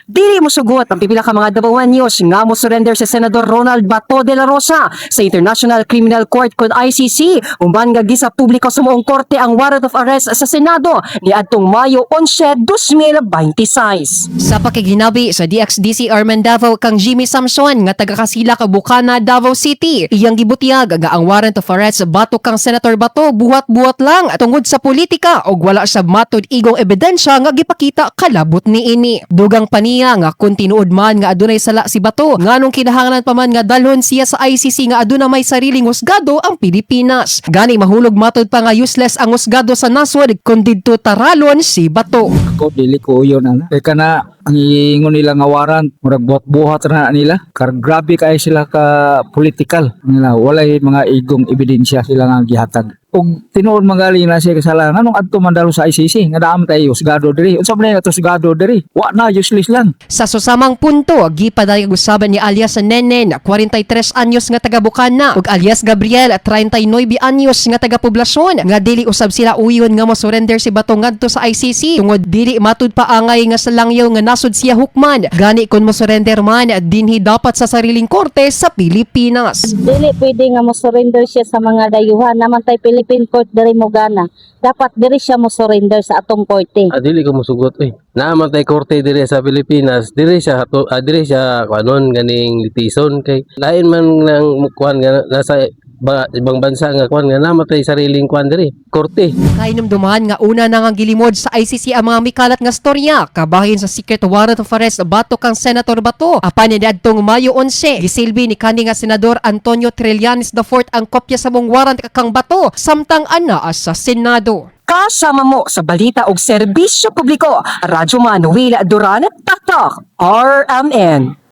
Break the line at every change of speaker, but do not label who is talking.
Dili mo sugot ang pipila ka mga Davaoenos nga mo surrender sa Senador Ronald Bato de la Rosa sa International Criminal Court kod ICC umban nga gisa publiko sa moong korte ang warrant of arrest sa Senado ni adtong Mayo 11, 2026.
Sa pakiginabi sa DXDC Arman Davao kang Jimmy Samson nga taga-Kasila Bukana, Davao City, iyang gibutiyag nga ang warrant of arrest batok kang Senator Bato buhat-buhat lang tungod sa politika og wala sa matod igong ebidensya nga gipakita kalabot niini. Dugang paniya nga kung tinuod man nga adunay sala si Bato nganong kinahanglan pa man nga dalhon siya sa ICC nga aduna may sariling husgado ang Pilipinas. Gani mahulog matod pa nga useless ang husgado sa nasod kun didto taralon si Bato.
Ako dili ko yun ana. Kaya na ang iingon nila nga warrant murag buhat-buhat na nila. Grabe kay sila ka political nila. Walay mga igong ebidensya sila nga gihatag. Og tinuod magaling na siya kasalanan nganong adto man dalo sa ICC nga naam tayo husgado diri. Unsa man ato husgado diri? Wa na useless lang.
Sa susamang punto, gipadayag usaban ni alias Nenen, 43 anyos nga taga Bukana, ug alias Gabriel, 39 anyos nga taga Poblasyon, nga dili usab sila uyon nga mo surrender si Bato ngadto sa ICC tungod dili matud pa angay nga sa langyaw nga nasod siya hukman. Gani kun mo surrender man dinhi dapat sa sariling korte sa Pilipinas.
Dili pwede nga mo surrender siya sa mga dayuhan naman tay Philippine Court diri mo gana. Dapat diri siya mo surrender sa atong korte.
Dili ko musugot naaman tay korte diri sa Pilipinas, diri siya kanon ganing litison kay lain man nang kuan nga nasa ibang bansa nga kuan nga namatay sariling kuan diri korte.
Kainumduman nga una na nga gilimod sa ICC ang mga mikalat nga storya kabahin sa secret warrant of arrest batok kang Senator Bato. Apan ni adtong Mayo 11, gisilbi ni kani nga Senador Antonio Trillanes IV ang kopya sa mong warrant kang Bato samtang anaa sa Senado.
Kasama mo sa balita og serbisyo publiko, Radyo Man Willa Duran, Tatak, RMN.